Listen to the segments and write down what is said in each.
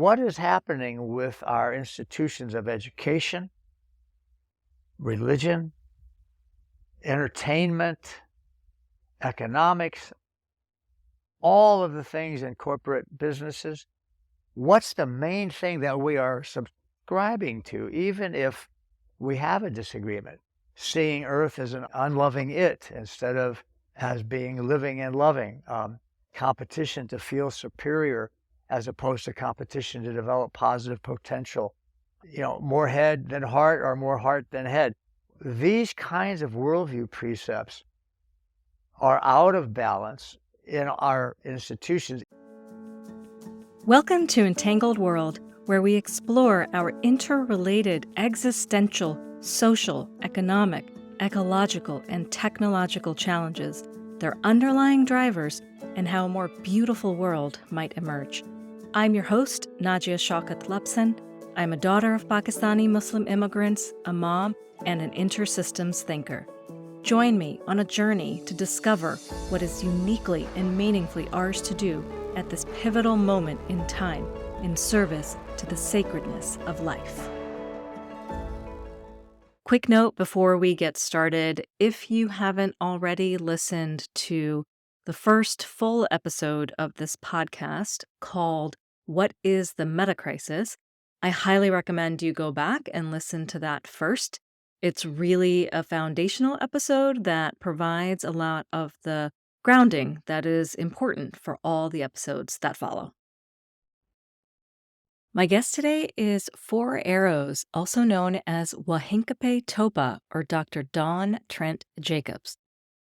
what is happening with our institutions of education, religion, entertainment, economics, all of the things in corporate businesses. What's the main thing that we are subscribing to, even if we have a disagreement? Seeing Earth as an unloving it instead of as being living and loving. Competition to feel superior as opposed to competition to develop positive potential. More head than heart or more heart than head. These kinds of worldview precepts are out of balance in our institutions. Welcome to Entangled World, where we explore our interrelated existential, social, economic, ecological, and technological challenges, their underlying drivers, and how a more beautiful world might emerge. I'm your host, Nadia Shaukat Lepsin. I'm a daughter of Pakistani Muslim immigrants, a mom, and an intersystems thinker. Join me on a journey to discover what is uniquely and meaningfully ours to do at this pivotal moment in time in service to the sacredness of life. Quick note before we get started, if you haven't already listened to the first full episode of this podcast called What is the Metacrisis, I highly recommend you go back and listen to that first. It's really a foundational episode that provides a lot of the grounding that is important for all the episodes that follow. My guest today is Four Arrows, also known as Wahinkpe Topa, or Dr. Don Trent Jacobs.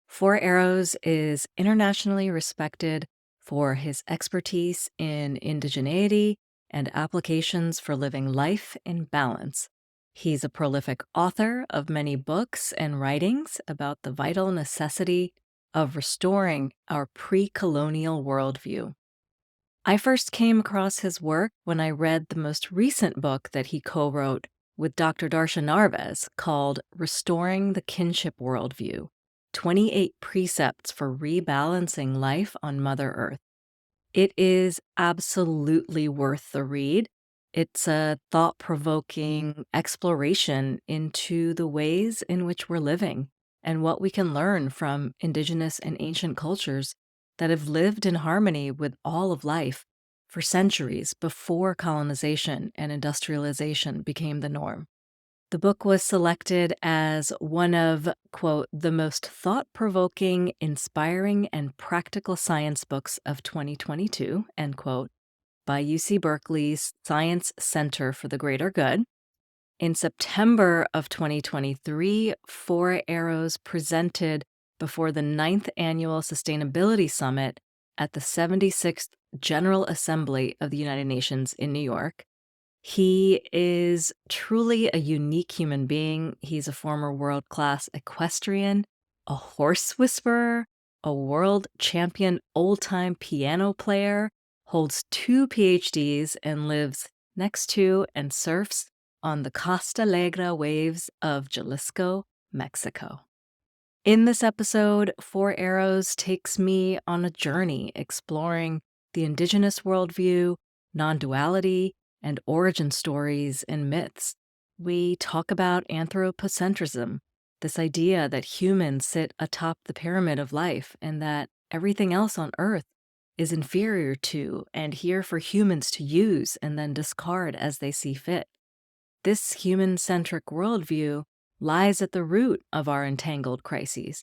Four Arrows is internationally respected for his expertise in indigeneity and applications for living life in balance. He's a prolific author of many books and writings about the vital necessity of restoring our pre-colonial worldview. I first came across his work when I read the most recent book that he co-wrote with Dr. Darcia Narvaez called Restoring the Kinship Worldview, 28 Precepts for Rebalancing Life on Mother Earth. It is absolutely worth the read. It's a thought-provoking exploration into the ways in which we're living and what we can learn from indigenous and ancient cultures that have lived in harmony with all of life for centuries before colonization and industrialization became the norm. The book was selected as one of, quote, the most thought-provoking, inspiring, and practical science books of 2022, end quote, by UC Berkeley's Science Center for the Greater Good. In September of 2023, Four Arrows presented before the 9th Annual Sustainability Summit at the 76th General Assembly of the United Nations in New York. He is truly a unique human being. He's a former world-class equestrian, a horse whisperer, a world champion old-time piano player, holds 2 PhDs, and lives next to and surfs on the Costa Negra waves of Jalisco, Mexico. In this episode, Four Arrows takes me on a journey exploring the Indigenous worldview, non-duality, and origin stories and myths. We talk about anthropocentrism, this idea that humans sit atop the pyramid of life and that everything else on Earth is inferior to and here for humans to use and then discard as they see fit. This human-centric worldview lies at the root of our entangled crises,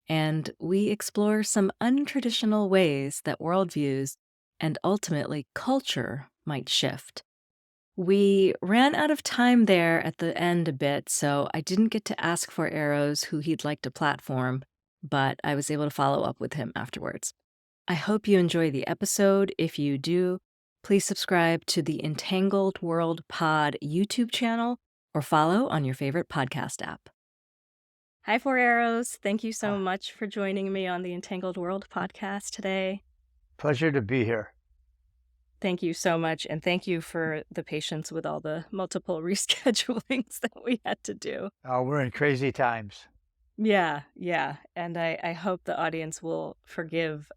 and we explore some untraditional ways that worldviews and ultimately culture might shift. We ran out of time there at the end a bit, so I didn't get to ask Four Arrows who he'd like to platform, but I was able to follow up with him afterwards. I hope you enjoy the episode. If you do, please subscribe to the Entangled World Pod YouTube channel or follow on your favorite podcast app. Hi, Four Arrows. Thank you so much for joining me on the Entangled World podcast today. Pleasure to be here. Thank you so much, and thank you for the patience with all the multiple reschedulings that we had to do. We're in crazy times. Yeah, and I hope the audience will forgive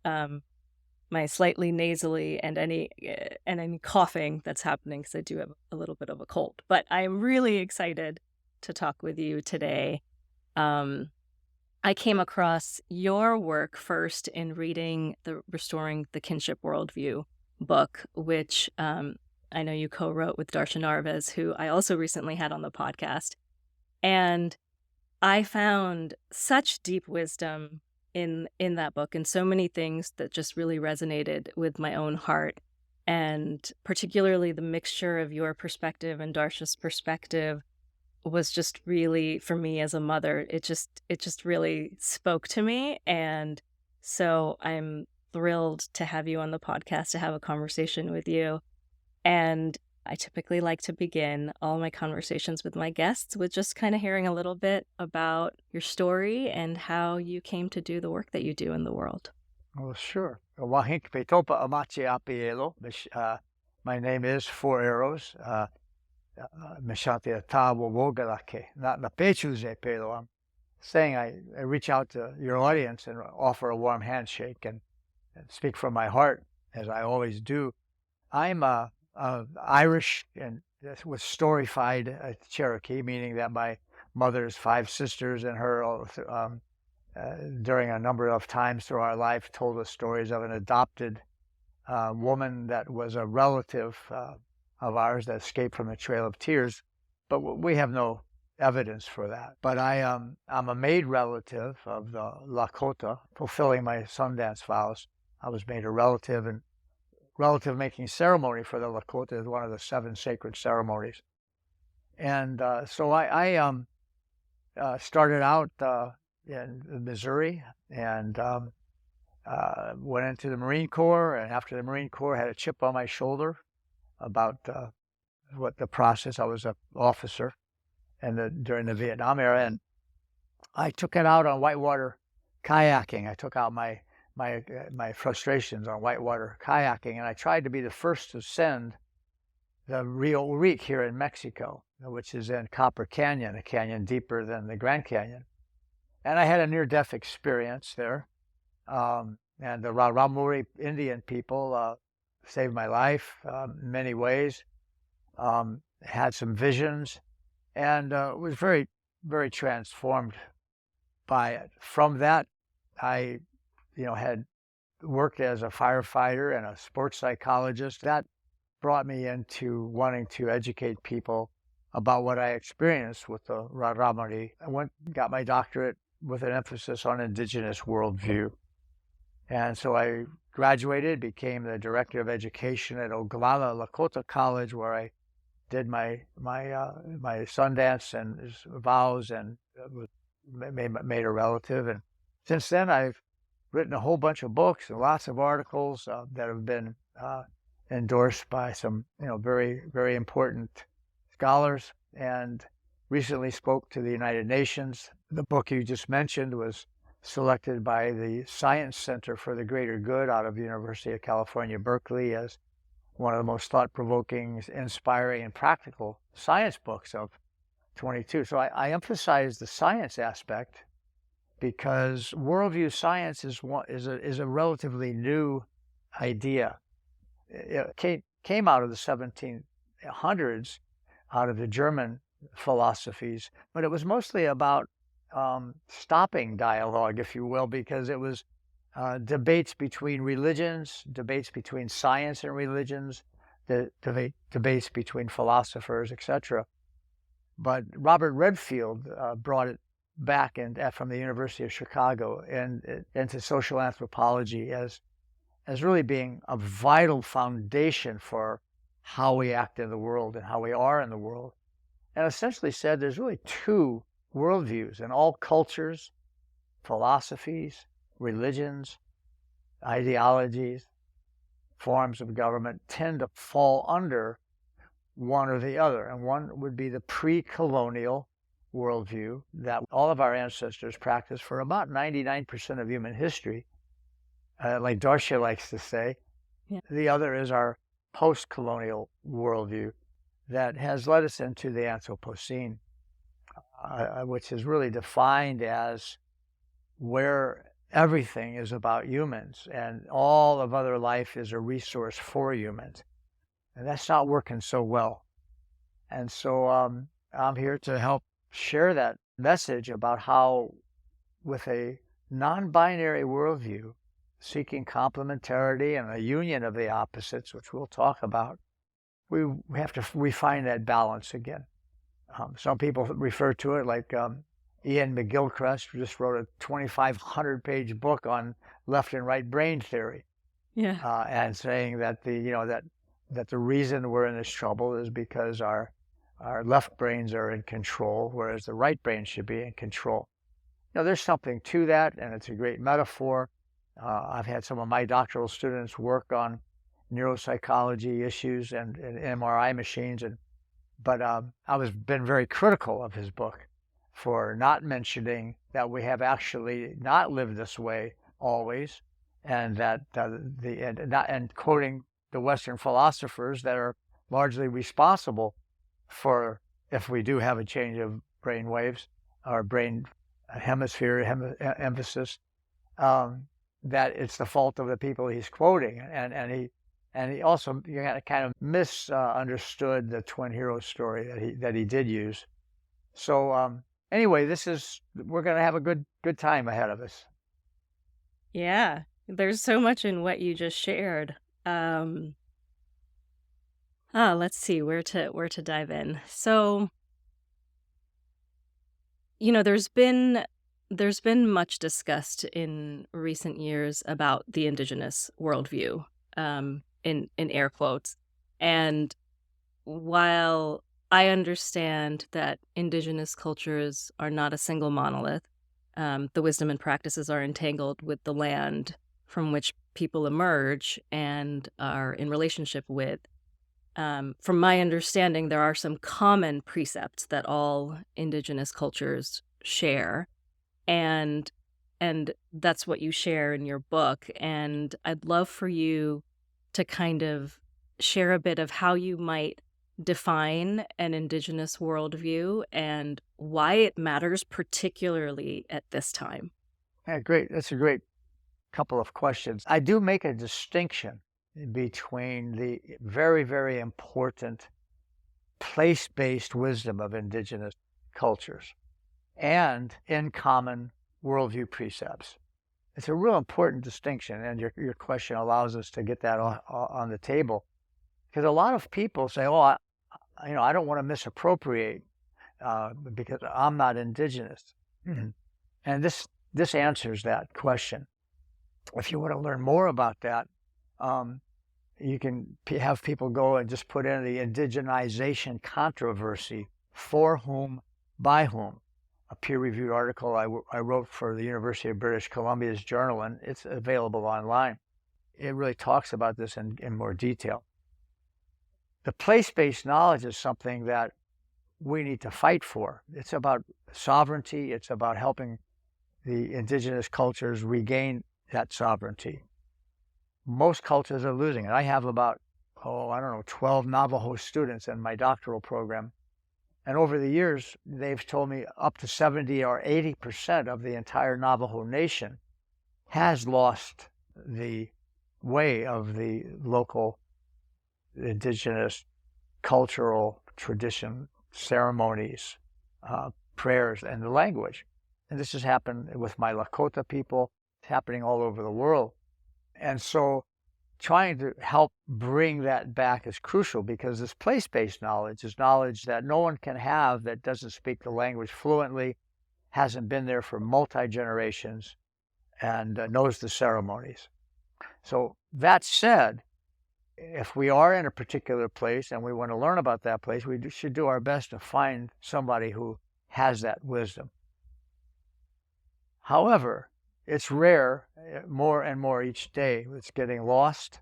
my slightly nasally and any coughing that's happening because I do have a little bit of a cold. But I'm really excited to talk with you today. Um, I came across your work first in reading the Restoring the Kinship Worldview book, which I know you co-wrote with Darcia Narvaez, who I also recently had on the podcast. And I found such deep wisdom in that book and so many things that just really resonated with my own heart. And particularly the mixture of your perspective and Darcia's perspective was just really, for me as a mother, it just really spoke to me. And so I'm thrilled to have you on the podcast to have a conversation with you. And I typically like to begin all my conversations with my guests with just kind of hearing a little bit about your story and how you came to do the work that you do in the world. Well, sure. Wahinkpe Topa amache apielo. My name is Four Arrows. Meshante atawo wogalake. Not na pechuze pero. I'm saying I reach out to your audience and offer a warm handshake and speak from my heart, as I always do. I'm Irish and with storified Cherokee, meaning that my mother's 5 sisters and her, during a number of times through our life, told us stories of an adopted woman that was a relative of ours that escaped from the Trail of Tears, but we have no evidence for that. But I'm a maid relative of the Lakota, fulfilling my Sundance vows. I was made a relative, and relative making ceremony for the Lakota is one of the 7 sacred ceremonies. And so I started out in Missouri and went into the Marine Corps. And after the Marine Corps, had a chip on my shoulder about what the process. I was an officer during the Vietnam era, and I took it out on whitewater kayaking. I took out my frustrations on whitewater kayaking, and I tried to be the first to send the Rio Urique here in Mexico, which is in Copper Canyon, a canyon deeper than the Grand Canyon. And I had a near-death experience there. And the Raramuri Indian people saved my life in many ways. Had some visions, and was very, very transformed by it. From that, I had worked as a firefighter and a sports psychologist. That brought me into wanting to educate people about what I experienced with the Raramuri. I got my doctorate with an emphasis on Indigenous worldview. And so I graduated, became the director of education at Oglala Lakota College, where I did my Sundance and his vows and made a relative. And since then, I've written a whole bunch of books and lots of articles that have been endorsed by some, very, very important scholars, and recently spoke to the United Nations. The book you just mentioned was selected by the Science Center for the Greater Good out of the University of California, Berkeley, as one of the most thought-provoking, inspiring, and practical science books of 22. So I emphasize the science aspect because worldview science is a relatively new idea. It came out of the 1700s, out of the German philosophies, but it was mostly about stopping dialogue, if you will, because it was debates between religions, debates between science and religions, debates between philosophers, etc. But Robert Redfield brought it back from the University of Chicago and into social anthropology as really being a vital foundation for how we act in the world and how we are in the world. And essentially said there's really 2 worldviews, and all cultures, philosophies, religions, ideologies, forms of government tend to fall under one or the other. And one would be the pre-colonial worldview that all of our ancestors practiced for about 99% of human history, like Darcia likes to say. Yeah. The other is our post-colonial worldview that has led us into the Anthropocene, which is really defined as where everything is about humans and all of other life is a resource for humans. And that's not working so well. And so I'm here to help share that message about how, with a non-binary worldview, seeking complementarity and a union of the opposites, which we'll talk about, we have to refine that balance again. Some people refer to it like Ian McGilchrist just wrote a 2,500-page book on left and right brain theory, Yeah. and saying that that the reason we're in this trouble is because our left brains are in control, whereas the right brain should be in control. There's something to that, and it's a great metaphor. I've had some of my doctoral students work on neuropsychology issues and MRI machines, but I was been very critical of his book for not mentioning that we have actually not lived this way always, and that and quoting the Western philosophers that are largely responsible for if we do have a change of brain waves or brain hemisphere emphasis, that it's the fault of the people he's quoting, and he also kind of misunderstood the twin hero story that he did use. So anyway, we're going to have a good time ahead of us. Yeah, there's so much in what you just shared. Let's see where to dive in. So, there's been much discussed in recent years about the indigenous worldview, in air quotes. And while I understand that indigenous cultures are not a single monolith, the wisdom and practices are entangled with the land from which people emerge and are in relationship with. From my understanding, there are some common precepts that all indigenous cultures share, and that's what you share in your book. And I'd love for you to kind of share a bit of how you might define an indigenous worldview and why it matters particularly at this time. Yeah, great. That's a great couple of questions. I do make a distinction between the very, very important place-based wisdom of indigenous cultures and in common worldview precepts. It's a real important distinction, and your question allows us to get that on the table, because a lot of people say, "Oh, I don't want to misappropriate because I'm not indigenous," and this answers that question. If you want to learn more about that, you can have people go and just put in the indigenization controversy, for whom, by whom, a peer-reviewed article I wrote for the University of British Columbia's journal, and it's available online. It really talks about this in more detail. The place-based knowledge is something that we need to fight for. It's about sovereignty. It's about helping the indigenous cultures regain that sovereignty. Most cultures are losing it. I have about, 12 Navajo students in my doctoral program. And over the years, they've told me up to 70 or 80% of the entire Navajo nation has lost the way of the local indigenous cultural tradition, ceremonies, prayers, and the language. And this has happened with my Lakota people. It's happening all over the world. And so trying to help bring that back is crucial, because this place-based knowledge is knowledge that no one can have that doesn't speak the language fluently, hasn't been there for multi-generations, and knows the ceremonies. So that said, if we are in a particular place and we want to learn about that place, we should do our best to find somebody who has that wisdom. However, it's rare, more and more each day. It's getting lost,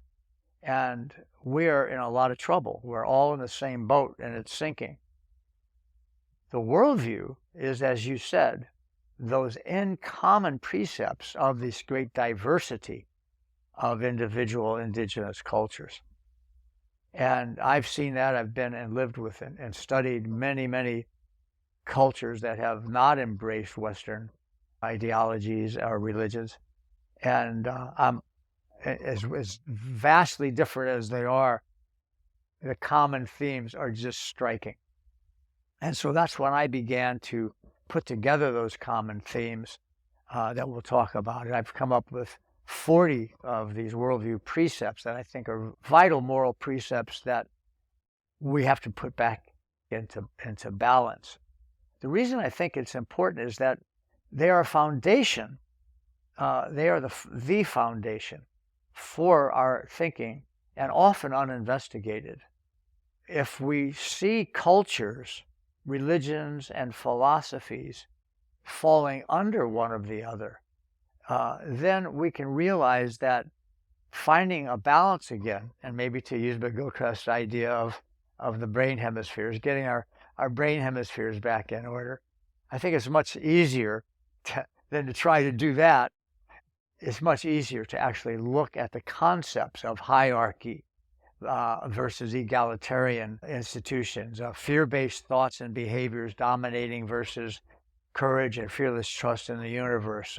and we're in a lot of trouble. We're all in the same boat, and it's sinking. The worldview is, as you said, those in common precepts of this great diversity of individual indigenous cultures. And I've seen that. I've been and lived with and studied many, many cultures that have not embraced Western ideologies or religions, and as vastly different as they are, the common themes are just striking. And so that's when I began to put together those common themes that we'll talk about. And I've come up with 40 of these worldview precepts that I think are vital moral precepts that we have to put back into balance. The reason I think it's important is that they are a foundation. They are the foundation for our thinking, and often uninvestigated. If we see cultures, religions, and philosophies falling under one of the other, then we can realize that finding a balance again, and maybe to use McGilchrist's idea of the brain hemispheres, getting our brain hemispheres back in order, I think it's much easier than to try to do that. It's much easier to actually look at the concepts of hierarchy versus egalitarian institutions, fear-based thoughts and behaviors dominating versus courage and fearless trust in the universe,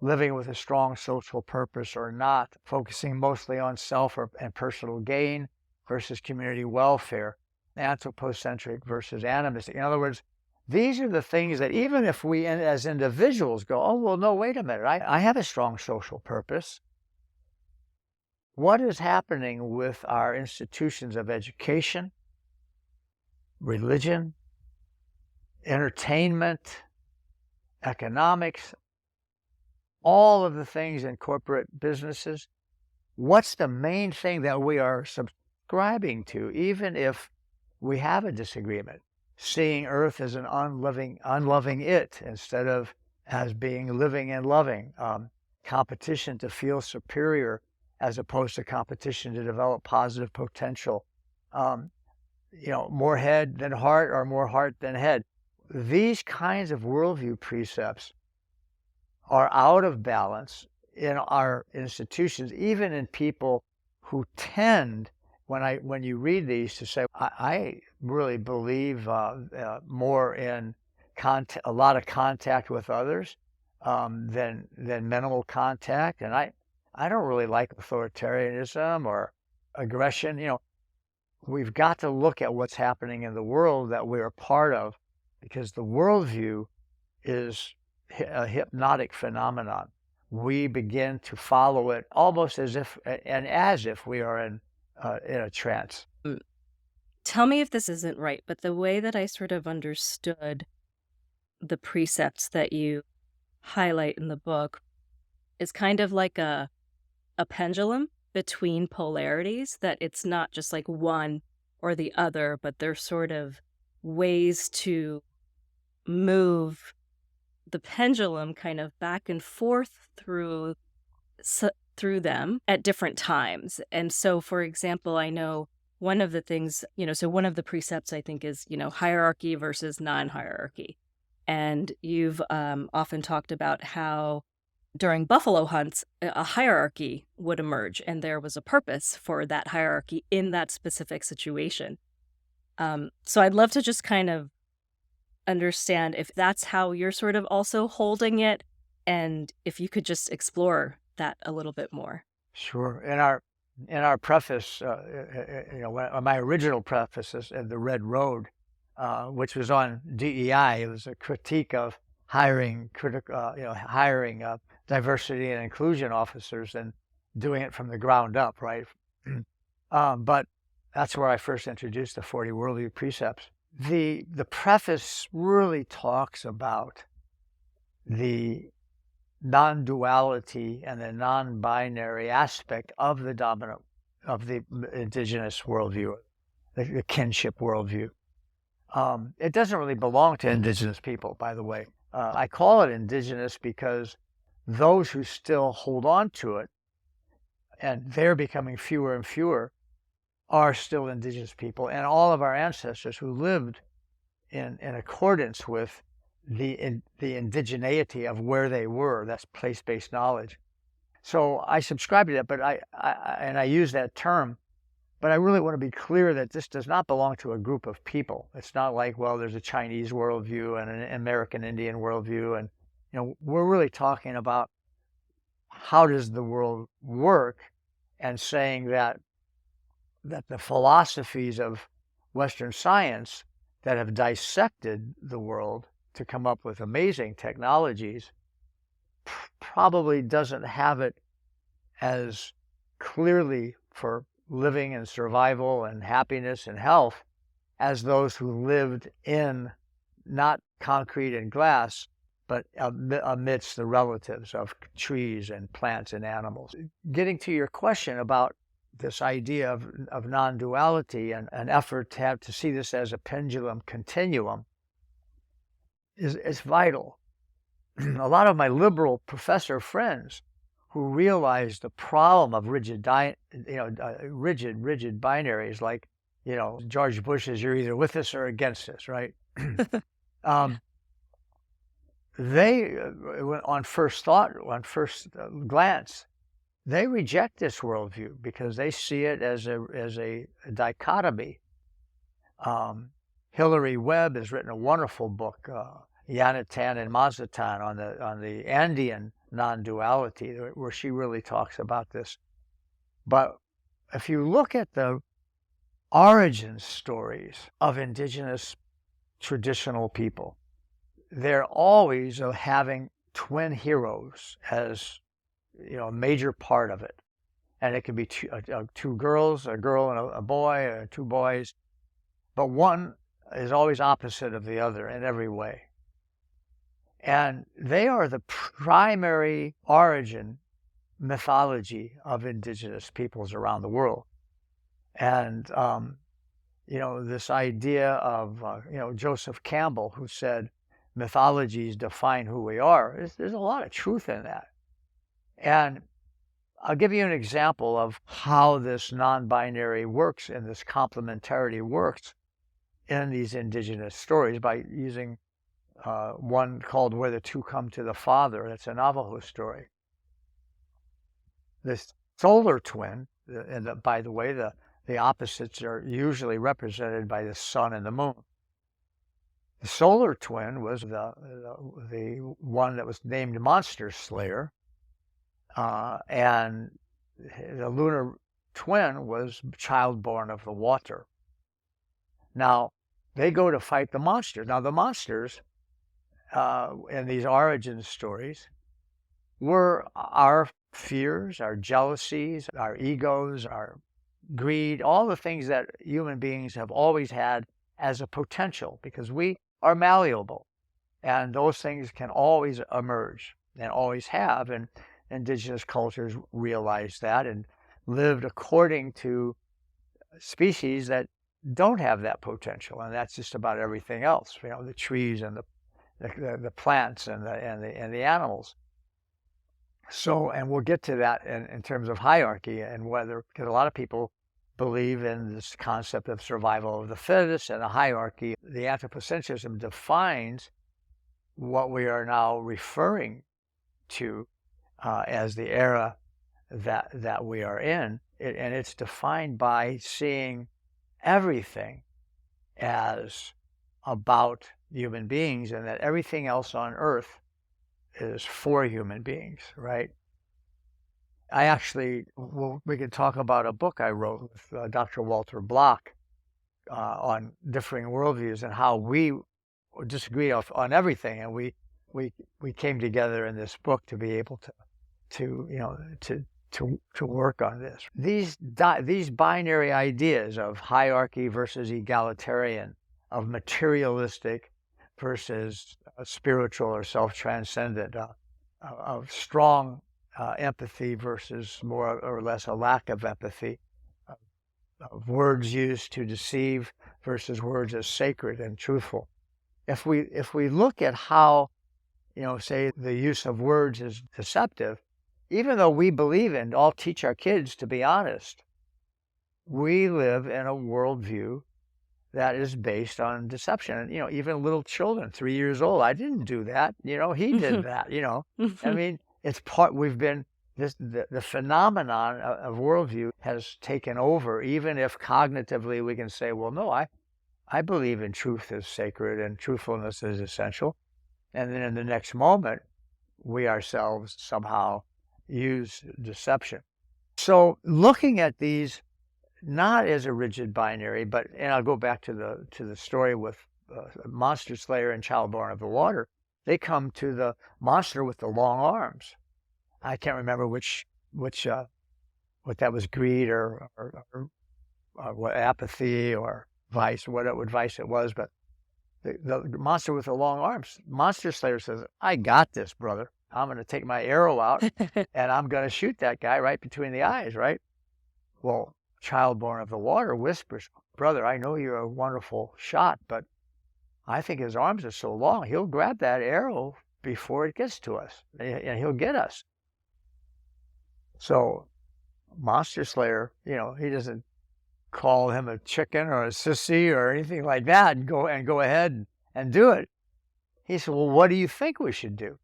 living with a strong social purpose or not, focusing mostly on self and personal gain versus community welfare, anthropocentric versus animistic. In other words, these are the things that even if we as individuals go, oh, well, no, wait a minute, I have a strong social purpose. What is happening with our institutions of education, religion, entertainment, economics, all of the things in corporate businesses? What's the main thing that we are subscribing to, even if we have a disagreement? Seeing Earth as an unloving it instead of as being living and loving. Competition to feel superior as opposed to competition to develop positive potential. More head than heart or more heart than head. These kinds of worldview precepts are out of balance in our institutions, even in people who tend, when you read these, to say, I really believe more in a lot of contact with others than minimal contact, and I don't really like authoritarianism or aggression. We've got to look at what's happening in the world that we're a part of, because the worldview is a hypnotic phenomenon. We begin to follow it almost as if we are in a trance. Tell me if this isn't right, but the way that I sort of understood the precepts that you highlight in the book is kind of like a pendulum between polarities, that it's not just like one or the other, but they're sort of ways to move the pendulum kind of back and forth through them at different times. And so, for example, I know one of the things, so one of the precepts I think is, hierarchy versus non-hierarchy. And you've often talked about how during buffalo hunts, a hierarchy would emerge, and there was a purpose for that hierarchy in that specific situation. So I'd love to just kind of understand if that's how you're sort of also holding it, and if you could just explore that a little bit more. Sure. In our preface, my original preface is The Red Road, which was on DEI. It was a critique of hiring diversity and inclusion officers and doing it from the ground up, right? But that's where I first introduced the 40 worldview precepts. The preface really talks about the non-duality and the non-binary aspect of the indigenous worldview, the kinship worldview. It doesn't really belong to indigenous people, by the way. I call it indigenous because those who still hold on to it, and they're becoming fewer and fewer, are still indigenous people, and all of our ancestors who lived in accordance with the indigeneity of where they were. That's place-based knowledge. So I subscribe to that, but I use that term, but I really want to be clear that this does not belong to a group of people. It's not like, well, there's a Chinese worldview and an American Indian worldview, and we're really talking about how does the world work, and saying that the philosophies of Western science that have dissected the world to come up with amazing technologies probably doesn't have it as clearly for living and survival and happiness and health as those who lived in not concrete and glass, but amidst the relatives of trees and plants and animals. Getting to your question about this idea of non-duality and an effort to see this as a pendulum continuum is vital. A lot of my liberal professor friends who realize the problem of rigid binaries, like, George Bush's, you're either with us or against us, right? They, on first glance, they reject this worldview because they see it as a dichotomy. Hilary Webb has written a wonderful book, Yanatan and Mazatan, on the Andean non-duality, where she really talks about this. But if you look at the origin stories of indigenous traditional people, they're always having twin heroes as a major part of it. And it can be two girls, a girl and a boy, or two boys, but one is always opposite of the other in every way. And they are the primary origin mythology of indigenous peoples around the world. And, this idea of, Joseph Campbell, who said mythologies define who we are, there's a lot of truth in that. And I'll give you an example of how this non-binary works and this complementarity works in these indigenous stories by using one called Where the Two Come to the Father. That's a Navajo story. This solar twin, and by the way, the opposites are usually represented by the sun and the moon. The solar twin was the one that was named Monster Slayer, and the lunar twin was child born of the water. Now, they go to fight the monsters. Now, the monsters in these origin stories were our fears, our jealousies, our egos, our greed, all the things that human beings have always had as a potential, because we are malleable, and those things can always emerge and always have. And indigenous cultures realized that and lived according to species that don't have that potential, and that's just about everything else. The trees and the plants and the animals. So, and we'll get to that in terms of hierarchy and whether, because a lot of people believe in this concept of survival of the fittest and a hierarchy. The anthropocentrism defines what we are now referring to as the era that we are in, and it's defined by seeing everything as about human beings, and that everything else on Earth is for human beings, right? We could talk about a book I wrote with Dr. Walter Block on differing worldviews and how we disagree on everything, and we came together in this book to be able to work on this. These binary ideas of hierarchy versus egalitarian, of materialistic versus spiritual or self-transcendent, of strong empathy versus more or less a lack of empathy, of words used to deceive versus words as sacred and truthful. If we look at how, say the use of words is deceptive, even though we believe and all teach our kids to be honest, we live in a worldview that is based on deception. And, even little children, 3 years old, I didn't do that. He did that, I mean, it's the phenomenon of worldview has taken over, even if cognitively we can say, well, no, I believe in truth is sacred and truthfulness is essential. And then in the next moment, we ourselves somehow use deception. So looking at these not as a rigid binary, but, and I'll go back to the story with Monster Slayer and Childborn of the Water. They come to the monster with the long arms. I can't remember which what that was, greed or what, apathy or vice, what vice it was, but the monster with the long arms. Monster Slayer says, "I got this, brother. I'm going to take my arrow out and I'm going to shoot that guy right between the eyes," right? Well, Childborn of the Water whispers, "Brother, I know you're a wonderful shot, but I think his arms are so long, he'll grab that arrow before it gets to us, and he'll get us." So Monster Slayer, he doesn't call him a chicken or a sissy or anything like that and go ahead and do it. He said, "Well, what do you think we should do?"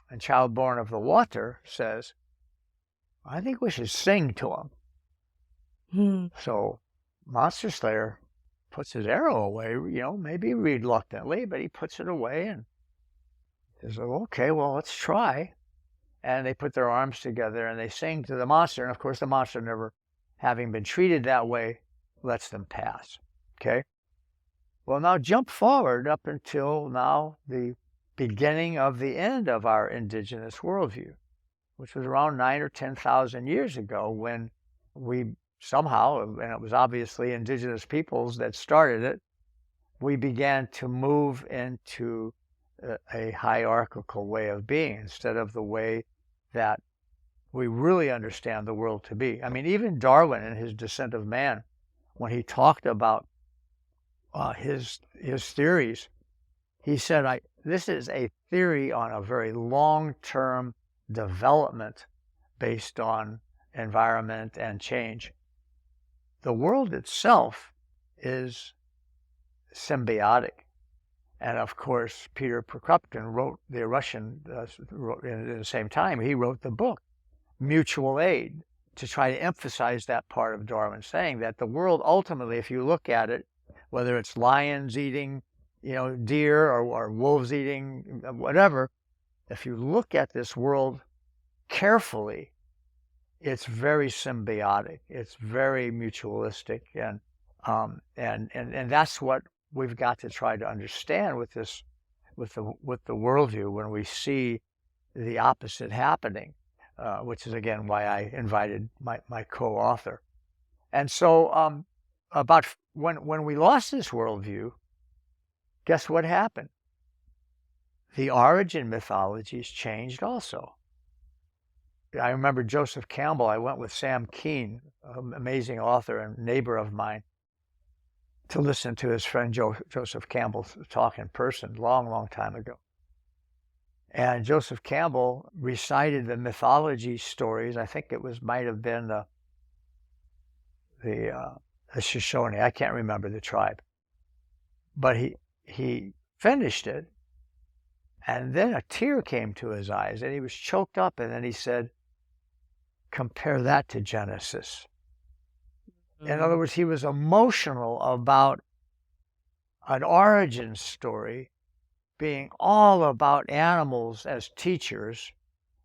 And Childborn of the Water says, "I think we should sing to him." So Monster Slayer puts his arrow away, maybe reluctantly, but he puts it away and says, "Okay, well, let's try." And they put their arms together and they sing to the monster. And of course, the monster, never having been treated that way, lets them pass. Okay? Well, now jump forward up until now the beginning of the end of our indigenous worldview, which was around 9,000 or 10,000 years ago, when we somehow, and it was obviously indigenous peoples that started it, we began to move into a hierarchical way of being instead of the way that we really understand the world to be. I mean, even Darwin in his Descent of Man, when he talked about his theories, he said, "This is a theory on a very long-term development based on environment and change. The world itself is symbiotic." And of course, Peter Prokopkin wrote, the Russian, wrote at the same time, he wrote the book, Mutual Aid, to try to emphasize that part of Darwin's saying, that the world ultimately, if you look at it, whether it's lions eating, deer, or wolves eating whatever, if you look at this world carefully, it's very symbiotic. It's very mutualistic, and that's what we've got to try to understand with this, with the worldview, when we see the opposite happening, which is again why I invited my co-author. And so, about when we lost this worldview, guess what happened? The origin mythologies changed also. I remember Joseph Campbell. I went with Sam Keen, an amazing author and neighbor of mine, to listen to his friend Joseph Campbell talk in person, long time ago. And Joseph Campbell recited the mythology stories. I think it might have been the Shoshone. I can't remember the tribe. But he finished it, and then a tear came to his eyes, and he was choked up, and then he said, "Compare that to Genesis." In other words, he was emotional about an origin story being all about animals as teachers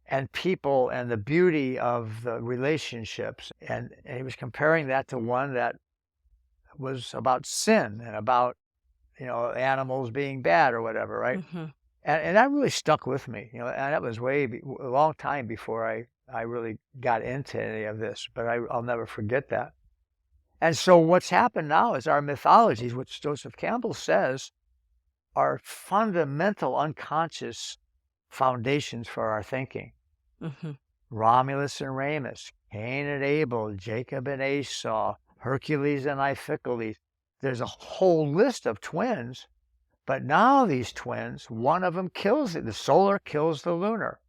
and people and the beauty of the relationships. And he was comparing that to one that was about sin and about, animals being bad or whatever, right? And that really stuck with me, and that was a long time before I really got into any of this, but I'll never forget that. And so what's happened now is our mythologies, which Joseph Campbell says are fundamental unconscious foundations for our thinking. Romulus and Remus, Cain and Abel, Jacob and Esau, Hercules and Iphicles. There's a whole list of twins, but now these twins, one of them kills it. The solar kills the lunar,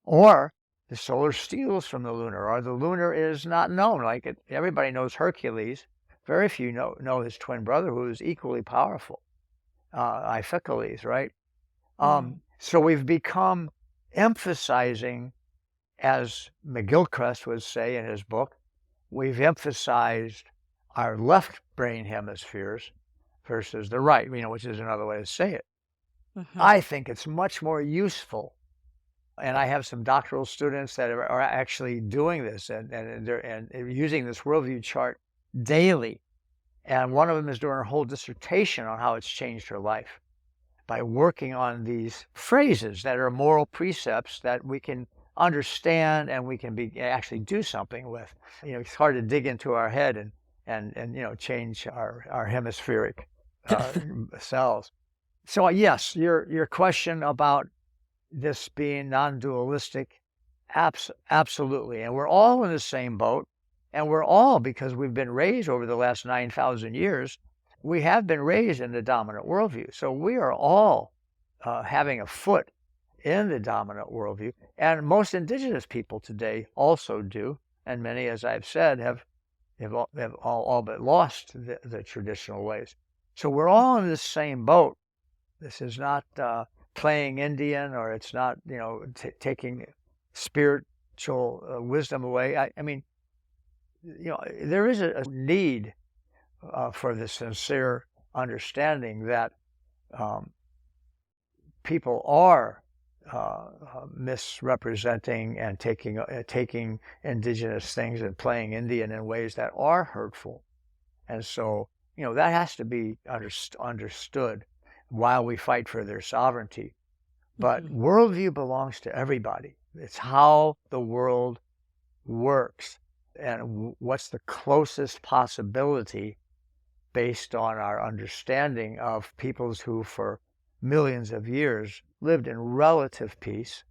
or the solar steals from the lunar, or the lunar is not known. Like everybody knows Hercules. Very few know his twin brother, who is equally powerful, Iphicles, right? So we've become emphasizing, as McGilchrist would say in his book, we've emphasized our left brain hemispheres versus the right, which is another way to say it. I think it's much more useful And I have some doctoral students that are actually doing this and using this worldview chart daily. And one of them is doing her whole dissertation on how it's changed her life by working on these phrases that are moral precepts that we can understand and we can actually do something with. It's hard to dig into our head and change our hemispheric cells. So yes, your question about this being non-dualistic, absolutely. And we're all in the same boat. And we're all, because we've been raised over the last 9,000 years, we have been raised in the dominant worldview. So we are all having a foot in the dominant worldview. And most indigenous people today also do. And many, as I've said, have all but lost the traditional ways. So we're all in the same boat. This is not playing Indian, or it's not, taking spiritual wisdom away. I mean, there is a need for the sincere understanding that people are misrepresenting and taking indigenous things and playing Indian in ways that are hurtful. And so, that has to be understood while we fight for their sovereignty. But worldview belongs to everybody. It's how the world works and what's the closest possibility based on our understanding of peoples who for millions of years lived in relative peace.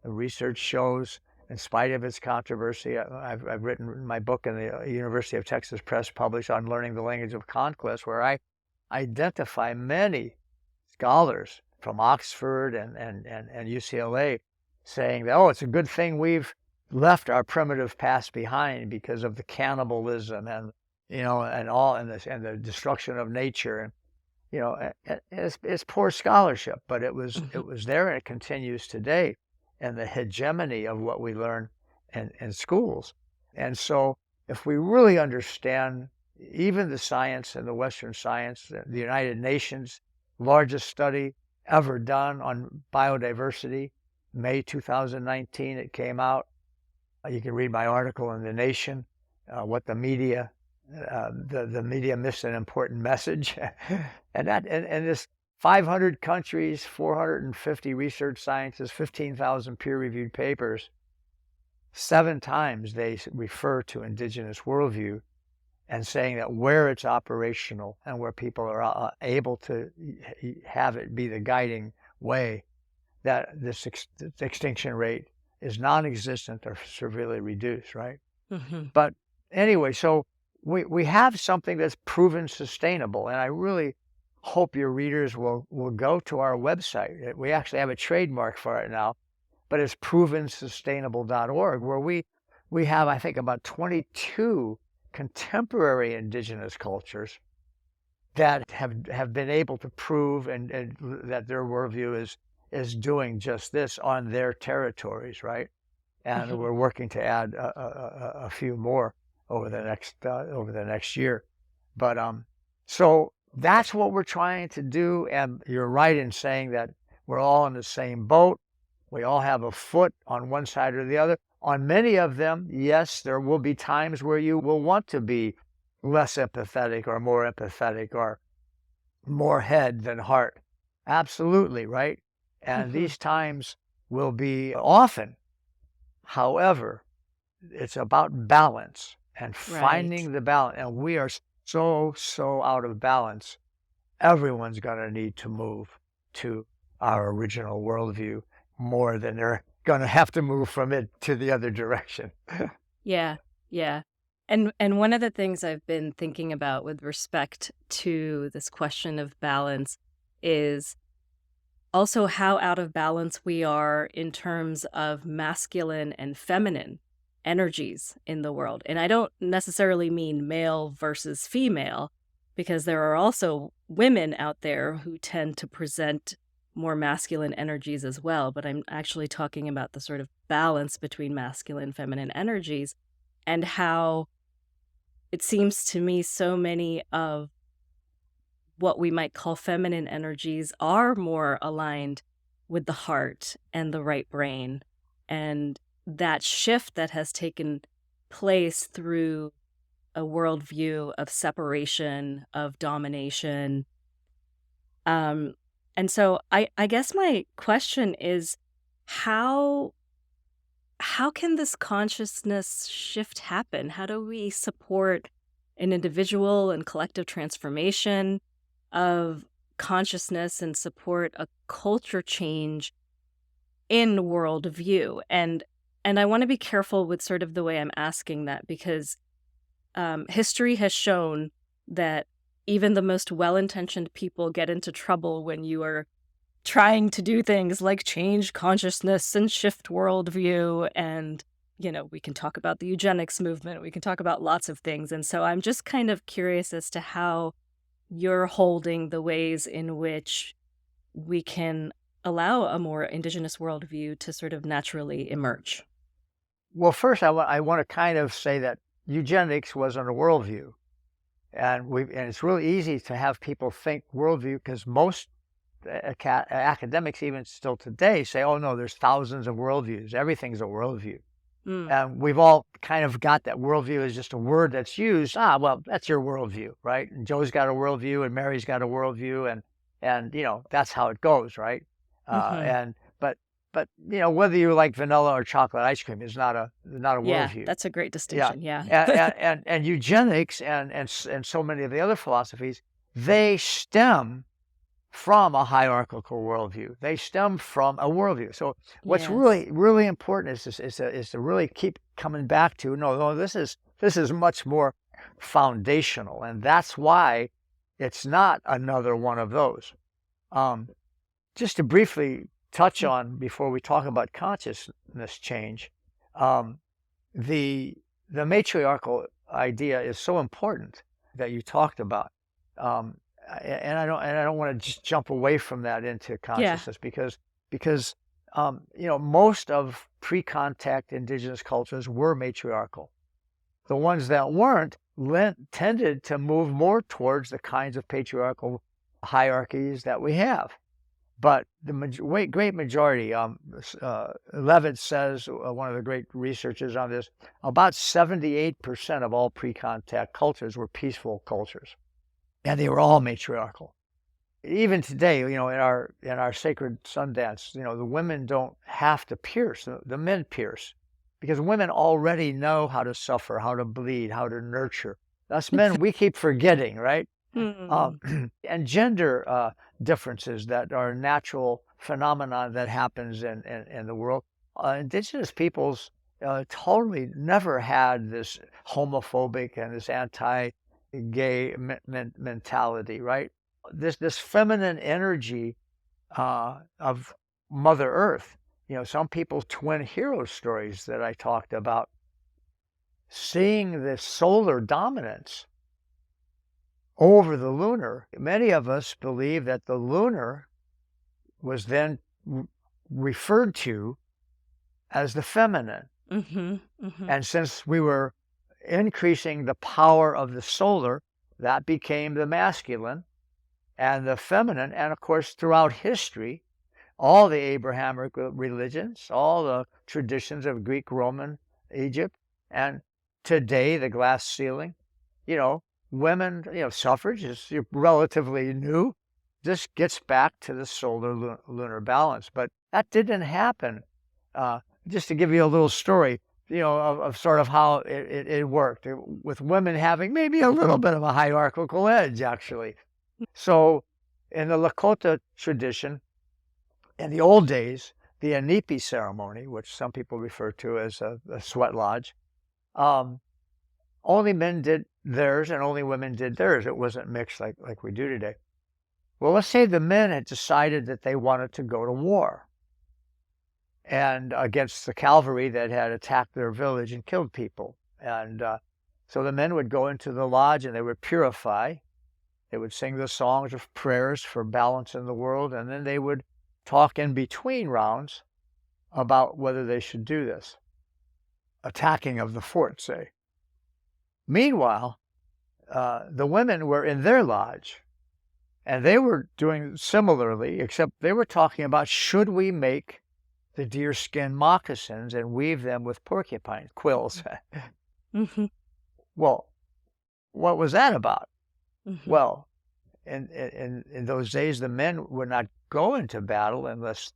The research shows, in spite of its controversy, I've written my book in the University of Texas Press, published on Learning the Language of Conquest, where I identify many scholars from Oxford and UCLA saying that, it's a good thing we've left our primitive past behind because of the cannibalism and the destruction of nature, and it's poor scholarship, but it was there, and it continues today, and the hegemony of what we learn in schools. And so if we really understand even the science and the Western science, the United Nations largest study ever done on biodiversity, May 2019 it came out. You can read my article in The Nation, what the media missed an important message. and this 500 countries, 450 research scientists, 15,000 peer-reviewed papers, 7 times they refer to indigenous worldview, and saying that where it's operational and where people are able to have it be the guiding way, that this extinction rate is non-existent or severely reduced, right? But anyway, so we have something that's proven sustainable, and I really hope your readers will go to our website. We actually have a trademark for it now, but it's provensustainable.org, where we have, I think, about 22 contemporary indigenous cultures that have been able to prove and that their worldview is doing just this on their territories, right? And we're working to add a few more over the next year. But so that's what we're trying to do. And you're right in saying that we're all in the same boat. We all have a foot on one side or the other. On many of them, yes, there will be times where you will want to be less empathetic or more empathetic or more head than heart. Absolutely, right? And these times will be often. However, it's about balance and finding the balance. And we are so out of balance. Everyone's going to need to move to our original worldview more than they're going to have to move from it to the other direction. Yeah. And one of the things I've been thinking about with respect to this question of balance is also how out of balance we are in terms of masculine and feminine energies in the world. And I don't necessarily mean male versus female, because there are also women out there who tend to present more masculine energies as well. But I'm actually talking about the sort of balance between masculine and feminine energies, and how it seems to me so many of what we might call feminine energies are more aligned with the heart and the right brain, and that shift that has taken place through a worldview of separation, of domination. And so I guess my question is how how can this consciousness shift happen? How do we support an individual and collective transformation of consciousness and support a culture change in worldview? And I want to be careful with sort of the way I'm asking that, because history has shown that even the most well-intentioned people get into trouble when you are trying to do things like change consciousness and shift worldview. And, we can talk about the eugenics movement. We can talk about lots of things. And so I'm just kind of curious as to how you're holding the ways in which we can allow a more indigenous worldview to sort of naturally emerge. Well, first, I want to kind of say that eugenics wasn't a worldview. And it's really easy to have people think worldview, because most academics, even still today, say, oh, no, there's thousands of worldviews. Everything's a worldview. And we've all kind of got that worldview is just a word that's used. Well, that's your worldview, right? And Joe's got a worldview, and Mary's got a worldview, and that's how it goes, right? And but whether you like vanilla or chocolate ice cream is not a Yeah, worldview. that's a great distinction. Yeah. And eugenics and so many of the other philosophies, they stem from a hierarchical worldview. They stem from a worldview. So what's Yes. really, really important is to really keep coming back to, no, this is much more foundational, and that's why it's not another one of those. Just to briefly touch on, before we talk about consciousness change, the matriarchal idea is so important that you talked about. And I don't want to just jump away from that into consciousness, because most of pre-contact indigenous cultures were matriarchal. The ones that weren't tended to move more towards the kinds of patriarchal hierarchies that we have. But the great majority, Levitt says, one of the great researchers on this, about 78% of all pre-contact cultures were peaceful cultures. And they were all matriarchal. Even today, in our sacred sun dance, the women don't have to pierce; the men pierce, because women already know how to suffer, how to bleed, how to nurture. Us men, we keep forgetting, right? And gender differences that are a natural phenomenon that happens in the world. Indigenous peoples totally never had this homophobic and this anti-gay mentality, right? This feminine energy of Mother Earth. Some people's twin hero stories that I talked about, seeing the solar dominance over the lunar. Many of us believe that the lunar was then referred to as the feminine. And since we were increasing the power of the solar, that became the masculine and the feminine. And of course, throughout history, all the Abrahamic religions, all the traditions of Greek, Roman, Egypt, and today the glass ceiling, women, suffrage is relatively new. This gets back to the solar lunar balance. But that didn't happen. Just to give you a little story, of sort of how it worked, with women having maybe a little bit of a hierarchical edge, actually. So in the Lakota tradition, in the old days, the Anipi ceremony, which some people refer to as a sweat lodge, only men did theirs and only women did theirs. It wasn't mixed like we do today. Well, let's say the men had decided that they wanted to go to war and against the cavalry that had attacked their village and killed people. And so the men would go into the lodge and they would purify. They would sing the songs of prayers for balance in the world, and then they would talk in between rounds about whether they should do this. Attacking of the fort, say. Meanwhile, the women were in their lodge, and they were doing similarly, except they were talking about, should we make the deerskin moccasins and weave them with porcupine quills. Mm-hmm. Well, what was that about? Mm-hmm. Well, in those days, the men would not go into battle unless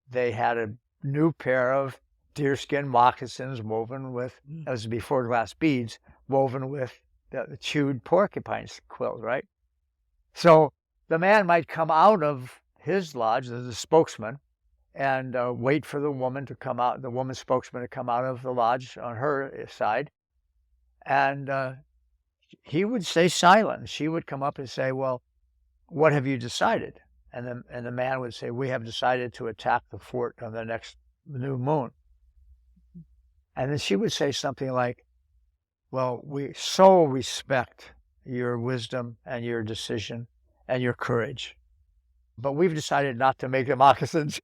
they had a new pair of deerskin moccasins woven with, that was before glass beads, woven with the chewed porcupine quills, right? So the man might come out of his lodge as a spokesman and wait for the woman to come out, the woman spokesman to come out of the lodge on her side. And he would stay silent. She would come up and say, well, what have you decided? And the man would say, we have decided to attack the fort on the next new moon. And then she would say something like, well, we so respect your wisdom and your decision and your courage, but we've decided not to make the moccasins.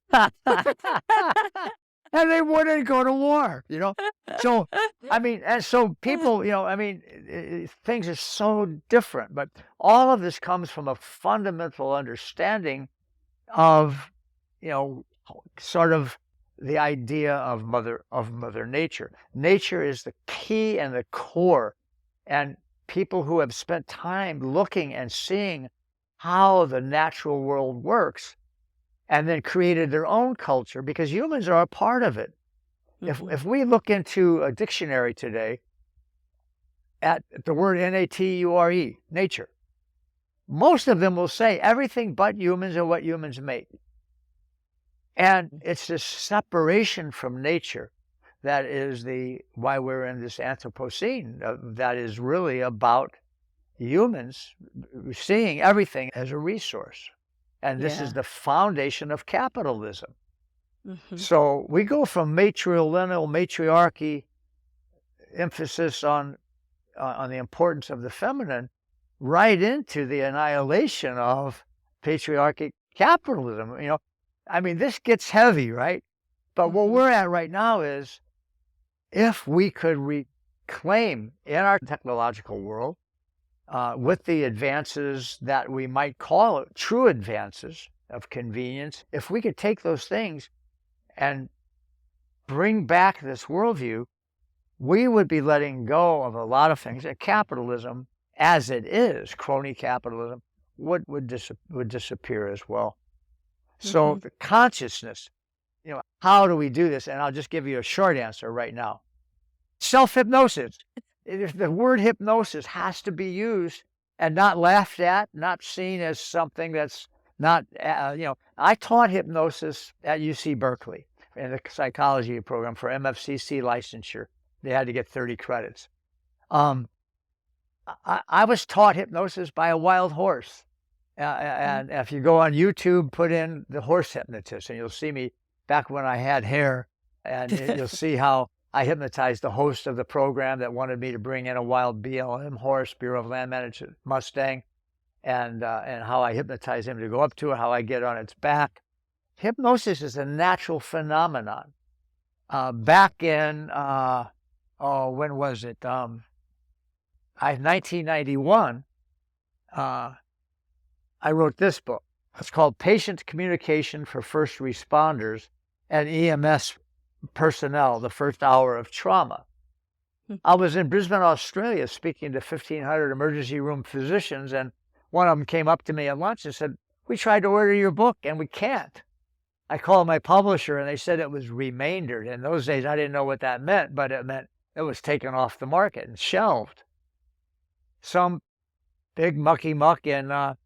And they wouldn't go to war, you know? So, I mean, and so people, you know, I mean, things are so different, but all of this comes from a fundamental understanding of, you know, sort of the idea of Mother Nature. Nature is the key and the core, and people who have spent time looking and seeing how the natural world works and then created their own culture, because humans are a part of it. Mm-hmm. If we look into a dictionary today at the word nature, nature, most of them will say everything but humans and what humans make. And it's this separation from nature that is why we're in this Anthropocene, that is really about humans seeing everything as a resource. And this is the foundation of capitalism. Mm-hmm. So we go from matrilineal matriarchy, emphasis on the importance of the feminine, right into the annihilation of patriarchic capitalism. You know, I mean, this gets heavy, right? But what we're at right now is, if we could reclaim in our technological world, with the advances that we might call true advances of convenience, if we could take those things and bring back this worldview, we would be letting go of a lot of things. And capitalism, as it is, crony capitalism, would disappear as well. So the consciousness, you know, how do we do this? And I'll just give you a short answer right now. Self-hypnosis. The word hypnosis has to be used and not laughed at, not seen as something that's not, you know. I taught hypnosis at UC Berkeley in the psychology program for MFCC licensure. They had to get 30 credits. I was taught hypnosis by a wild horse. And if you go on YouTube, put in the horse hypnotist, and you'll see me back when I had hair, and you'll see how I hypnotized the host of the program that wanted me to bring in a wild BLM horse, Bureau of Land Management Mustang, and how I hypnotize him to go up to it, how I get on its back. Hypnosis is a natural phenomenon. Back in, when was it? 1991, I wrote this book. It's called Patient Communication for First Responders and EMS Personnel, the First Hour of Trauma. I was in Brisbane, Australia, speaking to 1,500 emergency room physicians, and one of them came up to me at lunch and said, we tried to order your book, and we can't. I called my publisher, and they said it was remaindered. In those days, I didn't know what that meant, but it meant it was taken off the market and shelved. Some big mucky muck in the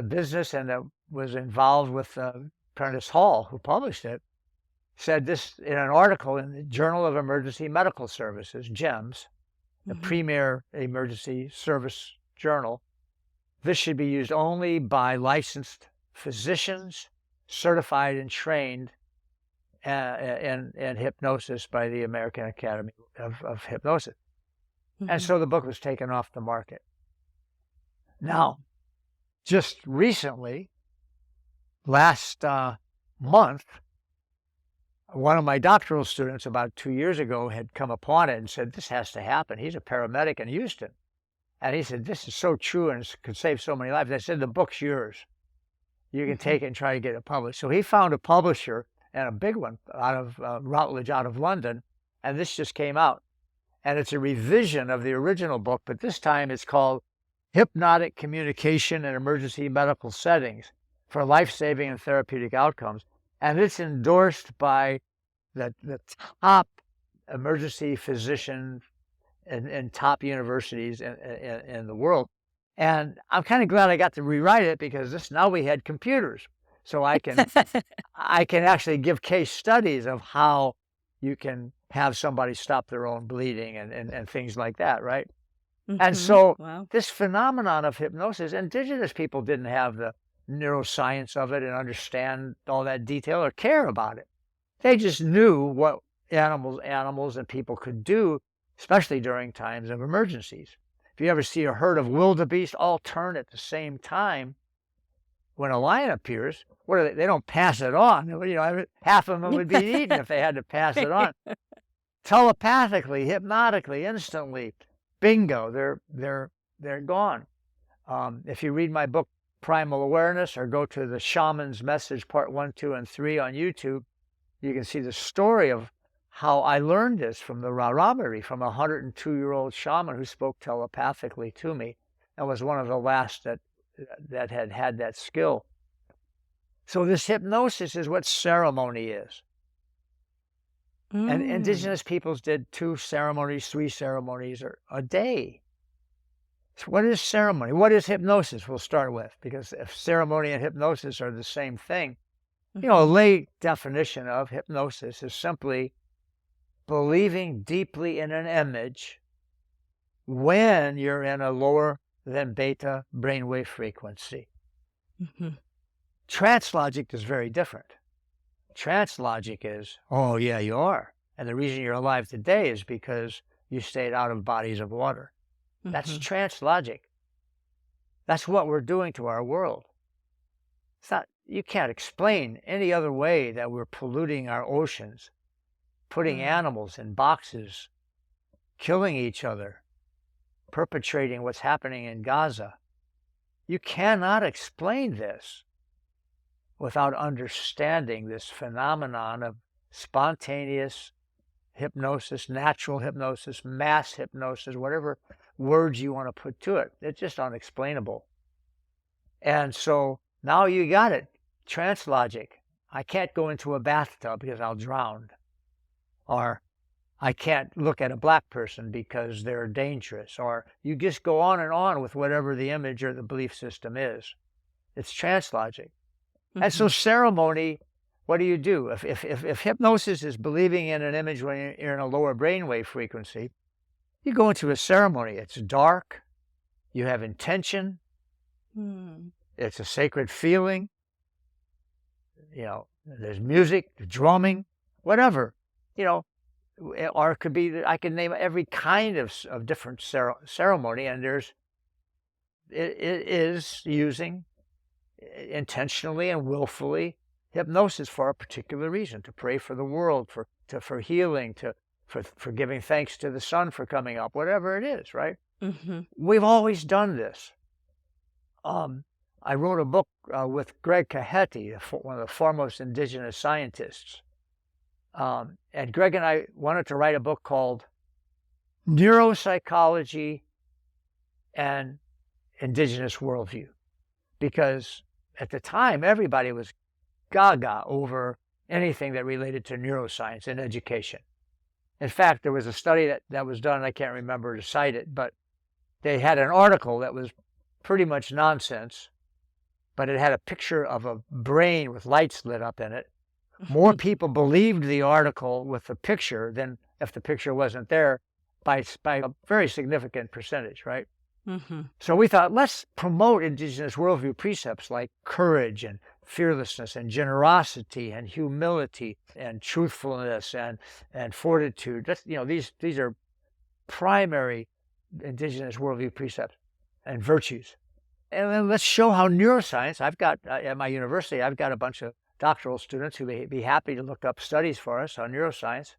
business, and that was involved with Prentice Hall, who published it, said this in an article in the Journal of Emergency Medical Services, GEMS, the premier emergency service journal. This should be used only by licensed physicians, certified and trained in hypnosis by the American Academy of Hypnosis. And so the book was taken off the market. Now, just recently, last month, one of my doctoral students about 2 years ago had come upon it and said, this has to happen. He's a paramedic in Houston. And he said, this is so true and could save so many lives. I said, the book's yours. You can take it and try to get it published. So he found a publisher and a big one out of Routledge, out of London. And this just came out. And it's a revision of the original book, but this time it's called Hypnotic Communication in Emergency Medical Settings for Life-Saving and Therapeutic Outcomes. And it's endorsed by the top emergency physicians in top universities in the world. And I'm kind of glad I got to rewrite it, because now we had computers. So I can actually give case studies of how you can have somebody stop their own bleeding and things like that, right? And so this phenomenon of hypnosis, indigenous people didn't have the neuroscience of it and understand all that detail or care about it. They just knew what animals and people could do, especially during times of emergencies. If you ever see a herd of wildebeest all turn at the same time, when a lion appears, what are they? They don't pass it on. Half of them would be eaten if they had to pass it on. Telepathically, hypnotically, instantly, bingo, they're gone. If you read my book Primal Awareness, or go to the Shaman's Message Part 1, 2, and 3 on YouTube, you can see the story of how I learned this from the Raramiri, from a 102-year-old shaman who spoke telepathically to me and was one of the last that had that skill. So this hypnosis is what ceremony is. And indigenous peoples did 2 ceremonies, 3 ceremonies a day. So what is ceremony? What is hypnosis? We'll start with, because if ceremony and hypnosis are the same thing. A lay definition of hypnosis is simply believing deeply in an image when you're in a lower than beta brainwave frequency. Trance logic is very different. Trance logic is, oh yeah, you are. And the reason you're alive today is because you stayed out of bodies of water. That's trance logic. That's what we're doing to our world. It's not, you can't explain any other way that we're polluting our oceans, putting animals in boxes, killing each other, perpetrating what's happening in Gaza. You cannot explain this without understanding this phenomenon of spontaneous hypnosis, natural hypnosis, mass hypnosis, whatever words you want to put to it. It's just unexplainable. And so now you got it. Trance logic. I can't go into a bathtub because I'll drown. Or I can't look at a black person because they're dangerous. Or you just go on and on with whatever the image or the belief system is. It's trance logic. And so ceremony, what do you do? If hypnosis is believing in an image when you're in a lower brainwave frequency, you go into a ceremony. It's dark. You have intention. It's a sacred feeling. There's music, drumming, whatever. Or it could be, I can name every kind of different ceremony, and it is using intentionally and willfully hypnosis for a particular reason, to pray for the world, for healing, for giving thanks to the sun for coming up, whatever it is, right? We've always done this. I wrote a book with Greg Cahetti, one of the foremost indigenous scientists. And Greg and I wanted to write a book called Neuropsychology and Indigenous Worldview, because at the time everybody was gaga over anything that related to neuroscience and education. In fact, there was a study that was done, I can't remember to cite it, but they had an article that was pretty much nonsense, but it had a picture of a brain with lights lit up in it. More people believed the article with the picture than if the picture wasn't there, by a very significant percentage, right? So we thought, let's promote indigenous worldview precepts like courage and fearlessness and generosity and humility and truthfulness and fortitude. These are primary indigenous worldview precepts and virtues. And then let's show how neuroscience, I've got, at my university, I've got a bunch of doctoral students who may be happy to look up studies for us on neuroscience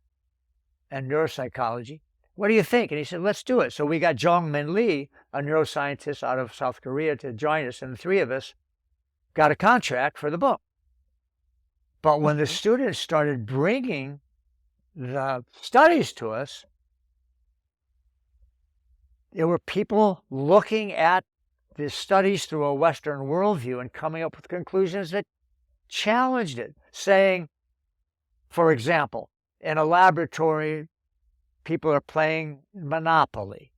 and neuropsychology. What do you think? And he said, let's do it. So we got Jong-Min Lee, a neuroscientist out of South Korea, to join us, and the 3 of us got a contract for the book. But when the students started bringing the studies to us, there were people looking at the studies through a Western worldview and coming up with conclusions that challenged it, saying, for example, in a laboratory, people are playing Monopoly.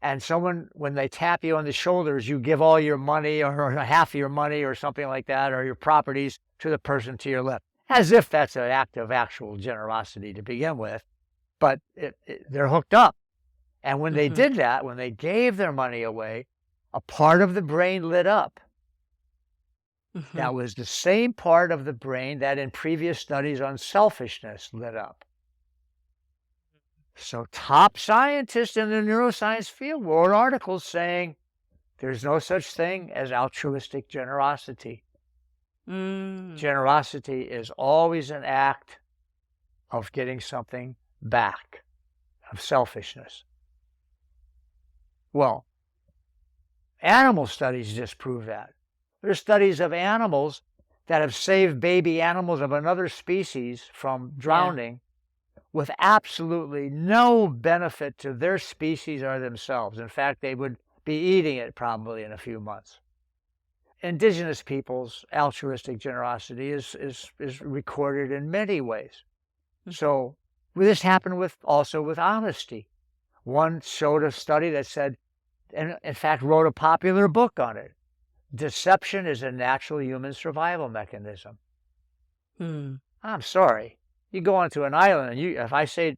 And someone, when they tap you on the shoulders, you give all your money or half of your money or something like that, or your properties to the person to your left, as if that's an act of actual generosity to begin with. But they're hooked up. And when they did that, when they gave their money away, a part of the brain lit up. That was the same part of the brain that in previous studies on selfishness lit up. So top scientists in the neuroscience field wrote articles saying there's no such thing as altruistic generosity. Generosity is always an act of getting something back, of selfishness. Well, animal studies disprove that. There's studies of animals that have saved baby animals of another species from drowning with absolutely no benefit to their species or themselves. In fact, they would be eating it probably in a few months. Indigenous people's altruistic generosity is recorded in many ways. So this happened also with honesty. One showed a study that said, and in fact wrote a popular book on it, deception is a natural human survival mechanism. I'm sorry. You go onto an island, and if I say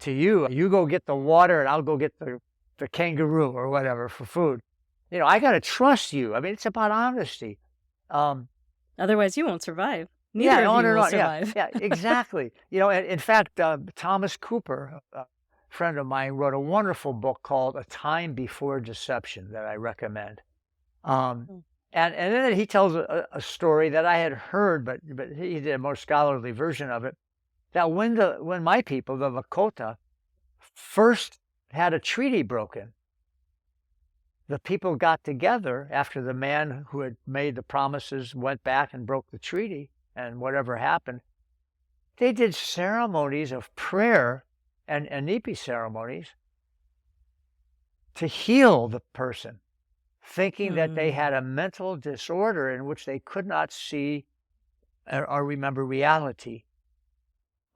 to you, you go get the water and I'll go get the kangaroo or whatever for food, I got to trust you. I mean, it's about honesty. Otherwise, you won't survive. Neither of you will survive. Yeah, exactly. In fact, Thomas Cooper, a friend of mine, wrote a wonderful book called A Time Before Deception that I recommend. And then he tells a story that I had heard, but he did a more scholarly version of it, that when my people, the Lakota, first had a treaty broken, the people got together after the man who had made the promises went back and broke the treaty, and whatever happened, they did ceremonies of prayer and inipi ceremonies to heal the person, thinking that they had a mental disorder in which they could not see or remember reality.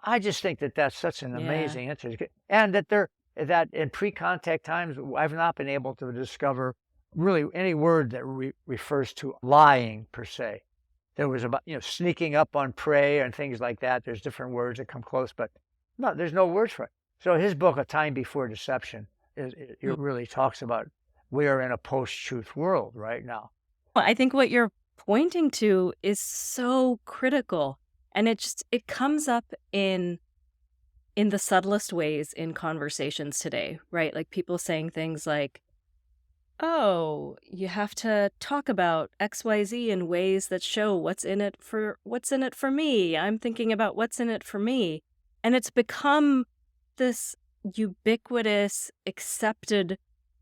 I just think that that's such an amazing interest, and that in pre-contact times, I've not been able to discover really any word that refers to lying per se. There was about sneaking up on prey and things like that. There's different words that come close, but no, there's no words for it. So his book, A Time Before Deception, it really talks about we are in a post-truth world right now. Well, I think what you're pointing to is so critical. And it comes up in the subtlest ways in conversations today, right? Like people saying things like, oh, you have to talk about XYZ in ways that show what's in it for me. I'm thinking about what's in it for me. And it's become this ubiquitous, accepted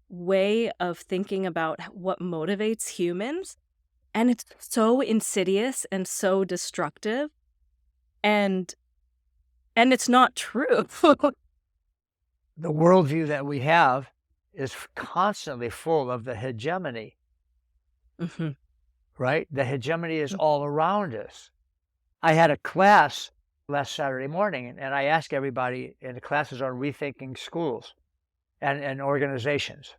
way of thinking about what motivates humans. And it's so insidious and so destructive. And it's not true. The worldview that we have is constantly full of the hegemony, right? The hegemony is all around us. I had a class last Saturday morning, and I asked everybody in the classes on rethinking schools and organizations.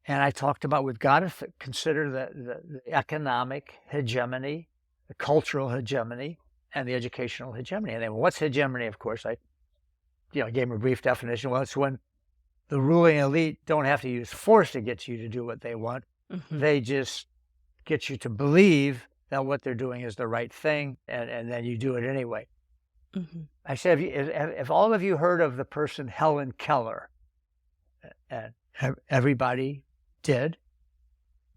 And I talked about we've got to consider the economic hegemony, the cultural hegemony, and the educational hegemony. And then what's hegemony? Of course, I gave them a brief definition. Well, it's when the ruling elite don't have to use force to get you to do what they want. They just get you to believe that what they're doing is the right thing, and then you do it anyway. I said, if all of you heard of the person Helen Keller, and everybody did,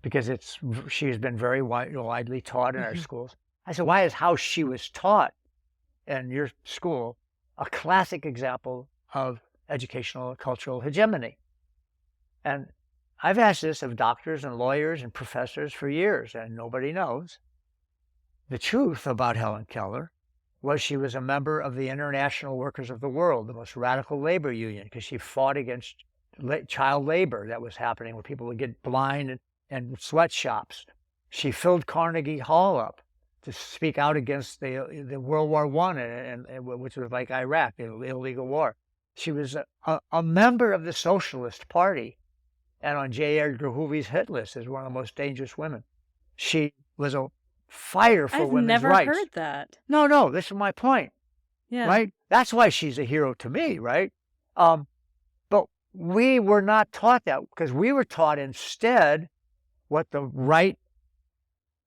because she has been very widely taught in our schools. I said, why is how she was taught in your school a classic example of educational cultural hegemony? And I've asked this of doctors and lawyers and professors for years, and nobody knows. the truth about Helen Keller was she was a member of the International Workers of the World, the most radical labor union, because she fought against child labor that was happening where people would get blind in sweatshops. She filled Carnegie Hall up to speak out against the World War I, and which was like Iraq, the illegal war. She was a member of the Socialist Party and on J. Edgar Hoover's hit list as one of the most dangerous women. She was a fighter for women's rights. I've never heard that. No, this is my point. Yeah. Right? That's why she's a hero to me, right? But we were not taught that, because we were taught instead what the right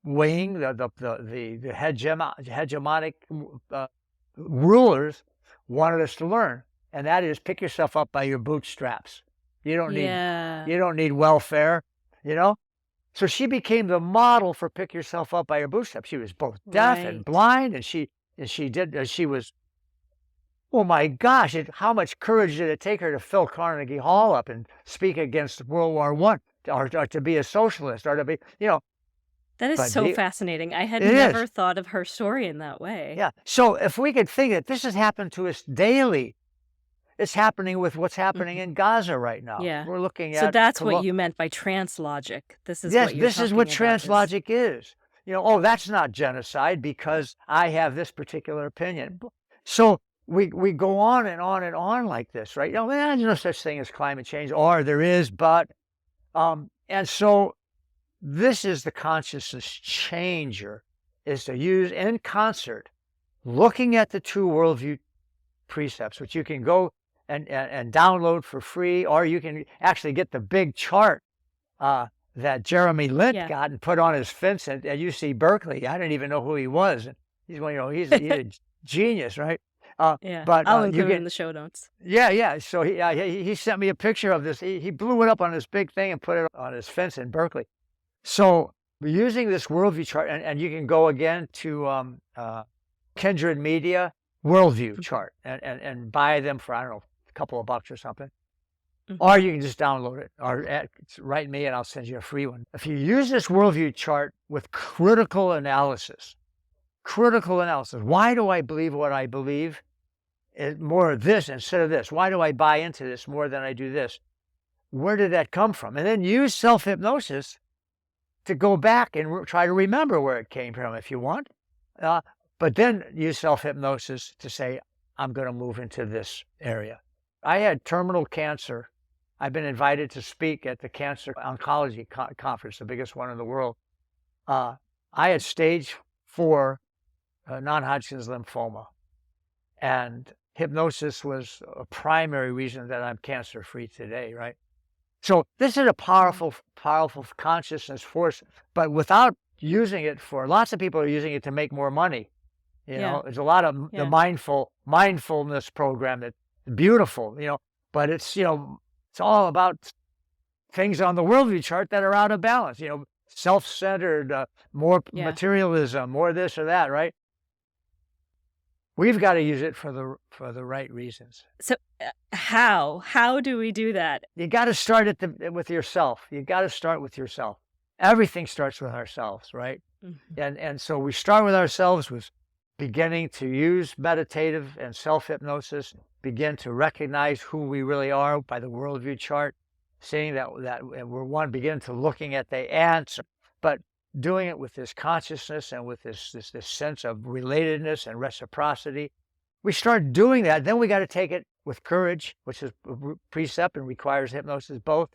wing, the hegemonic rulers wanted us to learn, and that is pick yourself up by your bootstraps. You don't need welfare, you know. So she became the model for pick yourself up by your bootstraps. She was both deaf and blind, and she was, oh my gosh, how much courage did it take her to fill Carnegie Hall up and speak against World War I, or to be a socialist, or to be, you know. That is so fascinating. I had never thought of her story in that way. Yeah. So if we could think that this has happened to us daily, it's happening with what's happening in Gaza right now. Yeah. We're looking at. So that's what you meant by translogic. This is what you're this is what translogic is. You know, oh, that's not genocide because I have this particular opinion. So we go on and on and on like this, right? You know, there's no such thing as climate change, or there is, but and so this is the consciousness changer, is to use in concert, looking at the two worldview precepts, which you can go and download for free, or you can actually get the big chart that Jeremy Lint got and put on his fence at UC Berkeley. I didn't even know who he was. And he's he's a genius, right? But I'll include it in the show notes. Yeah. So he sent me a picture of this. He blew it up on this big thing and put it on his fence in Berkeley. So using this worldview chart, and you can go again to Kindred Media worldview chart and buy them for, I don't know, a couple of bucks or something. Or you can just download it, or write me and I'll send you a free one. If you use this worldview chart with critical analysis, why do I believe what I believe? More of this instead of this. Why do I buy into this more than I do this? Where did that come from? And then use self-hypnosis to go back and try to remember where it came from if you want. But then use self-hypnosis to say, I'm going to move into this area. I had terminal cancer. I've been invited to speak at the Cancer Oncology Conference, the biggest one in the world. I had stage 4 non-Hodgkin's lymphoma. And hypnosis was a primary reason that I'm cancer-free today, right? So this is a powerful consciousness force, but without using it for, lots of people are using it to make more money. You know, there's a lot of the mindfulness program that's beautiful, you know, but it's, you know, it's all about things on the worldview chart that are out of balance, you know, self-centered, more materialism, more this or that, right? We've got to use it for the right reasons. So how do we do that? You got to start with yourself. You got to start with yourself. Everything starts with ourselves, right? And so we start with ourselves, with beginning to use meditative and self-hypnosis, begin to recognize who we really are by the worldview chart, seeing that we're one, begin to looking at the ants, but doing it with this consciousness and with this sense of relatedness and reciprocity. We start doing that, then we got to take it with courage, which is a precept and requires hypnosis both.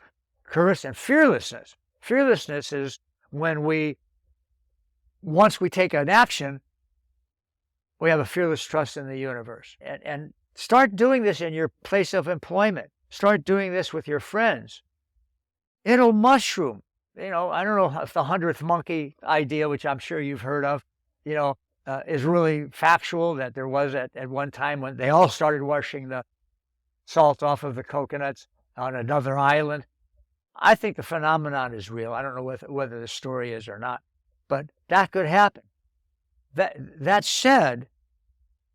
Courage and fearlessness. Fearlessness is when once we take an action, we have a fearless trust in the universe. And start doing this in your place of employment. Start doing this with your friends. It'll mushroom. You know, I don't know if the 100th monkey idea, which I'm sure you've heard of, you know, is really factual, that there was at one time when they all started washing the salt off of the coconuts on another island. I think the phenomenon is real. I don't know whether the story is or not, but that could happen. That said,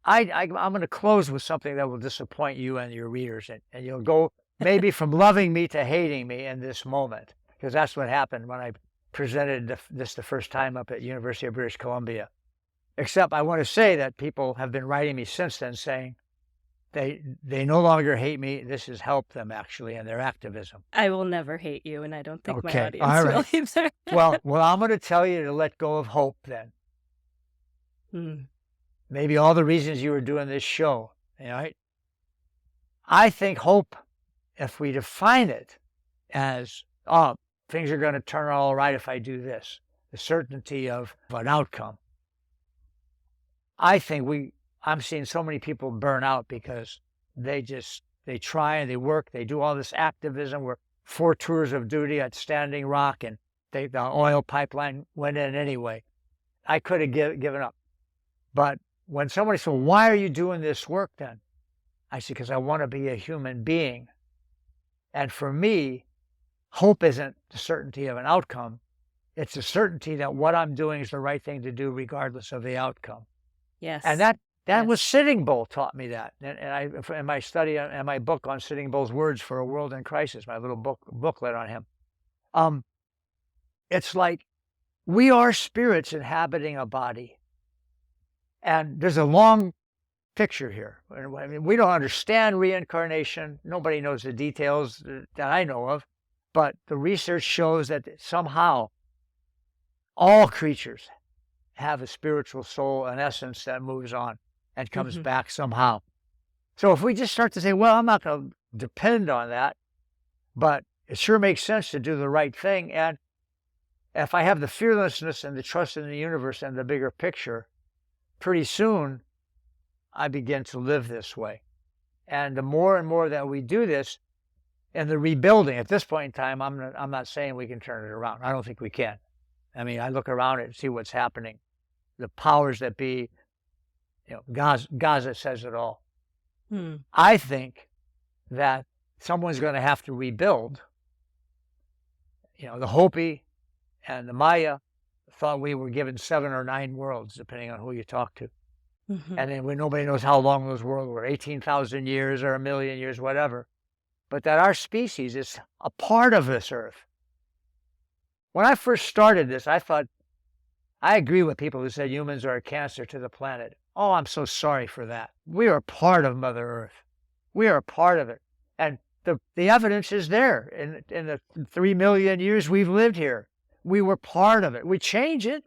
I'm going to close with something that will disappoint you and your readers, and you'll go maybe from loving me to hating me in this moment, because that's what happened when I presented this the first time up at University of British Columbia. Except I want to say that people have been writing me since then saying they no longer hate me. This has helped them actually in their activism. I will never hate you, and I don't think my Okay, audience all will right. either. Well, I'm going to tell you to let go of hope then. Maybe all the reasons you were doing this show, right? I think hope, if we define it as, oh, things are going to turn out all right if I do this, the certainty of an outcome. I think I'm seeing so many people burn out because they try and they work, they do all this activism. We're 4 tours of duty at Standing Rock, and the oil pipeline went in anyway. I could have given up. But when somebody said, why are you doing this work then? I said, because I want to be a human being. And for me, hope isn't the certainty of an outcome. It's the certainty that what I'm doing is the right thing to do regardless of the outcome. Yes. And that was Sitting Bull taught me that. And I, in my study and my book on Sitting Bull's Words for a World in Crisis, my little booklet on him, it's like we are spirits inhabiting a body. And there's a long picture here. I mean, we don't understand reincarnation. Nobody knows the details that I know of. But the research shows that somehow all creatures have a spiritual soul, an essence that moves on and comes back somehow. So if we just start to say, well, I'm not going to depend on that, but it sure makes sense to do the right thing. And if I have the fearlessness and the trust in the universe and the bigger picture, pretty soon I begin to live this way. And the more and more that we do this, and the rebuilding, at this point in time, I'm not saying we can turn it around. I don't think we can. I mean, I look around and see what's happening. The powers that be, Gaza says it all. I think that someone's going to have to rebuild. The Hopi and the Maya thought we were given 7 or 9 worlds, depending on who you talk to. And then nobody knows how long those worlds were, 18,000 years or 1,000,000 years, whatever. But that our species is a part of this earth. When I first started this, I thought, I agree with people who said humans are a cancer to the planet. Oh, I'm so sorry for that. We are part of Mother Earth. We are a part of it. And the evidence is there. In the 3 million years we've lived here, we were part of it. We change it,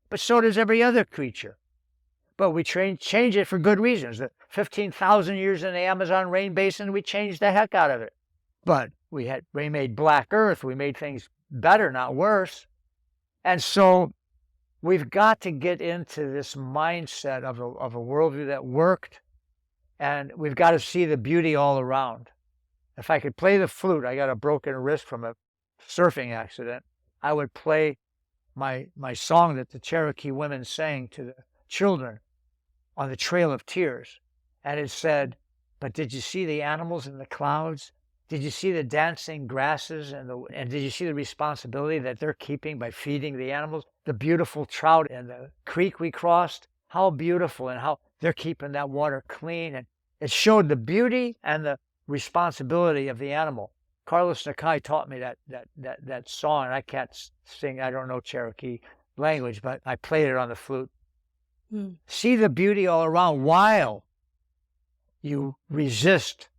but so does every other creature. But we change it for good reasons. The 15,000 years in the Amazon rain basin, we changed the heck out of it. But we made Black Earth. We made things better, not worse. And so we've got to get into this mindset of a worldview that worked, and we've got to see the beauty all around. If I could play the flute, I got a broken wrist from a surfing accident, I would play my song that the Cherokee women sang to the children on the Trail of Tears. And it said, but did you see the animals in the clouds? Did you see the dancing grasses and did you see the responsibility that they're keeping by feeding the animals? The beautiful trout in the creek we crossed, how beautiful, and how they're keeping that water clean. And it showed the beauty and the responsibility of the animal. Carlos Nakai taught me that song, and I can't sing, I don't know Cherokee language, but I played it on the flute. See the beauty all around while you resist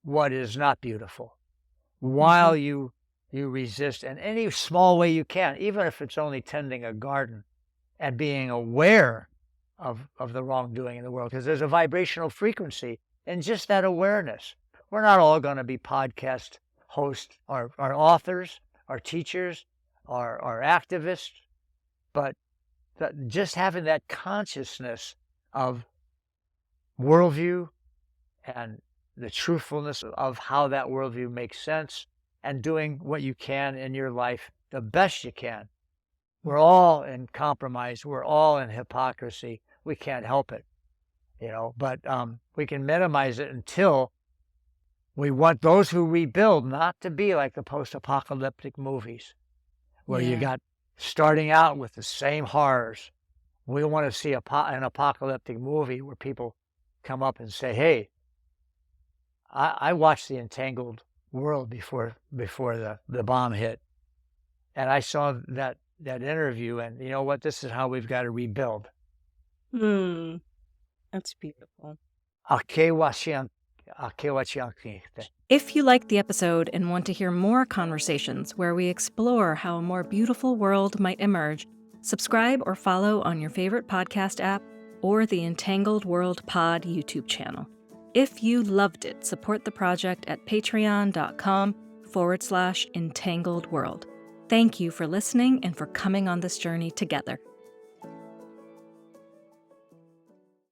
what is not beautiful, while you resist in any small way you can, even if it's only tending a garden and being aware of the wrongdoing in the world, because there's a vibrational frequency in just that awareness. We're not all going to be podcast hosts, our authors, our teachers, our activists, but just having that consciousness of worldview and the truthfulness of how that worldview makes sense, and doing what you can in your life the best you can. We're all in compromise. We're all in hypocrisy. We can't help it, but we can minimize it until we want those who rebuild not to be like the post-apocalyptic movies where you got starting out with the same horrors. We want to see an apocalyptic movie where people come up and say, hey, I watched the Entangled World before the bomb hit, and I saw that that interview, and you know what? This is how we've got to rebuild. That's beautiful. If you liked the episode and want to hear more conversations where we explore how a more beautiful world might emerge, subscribe or follow on your favorite podcast app or the Entangled World Pod YouTube channel. If you loved it, support the project at patreon.com/Entangled World. Thank you for listening and for coming on this journey together.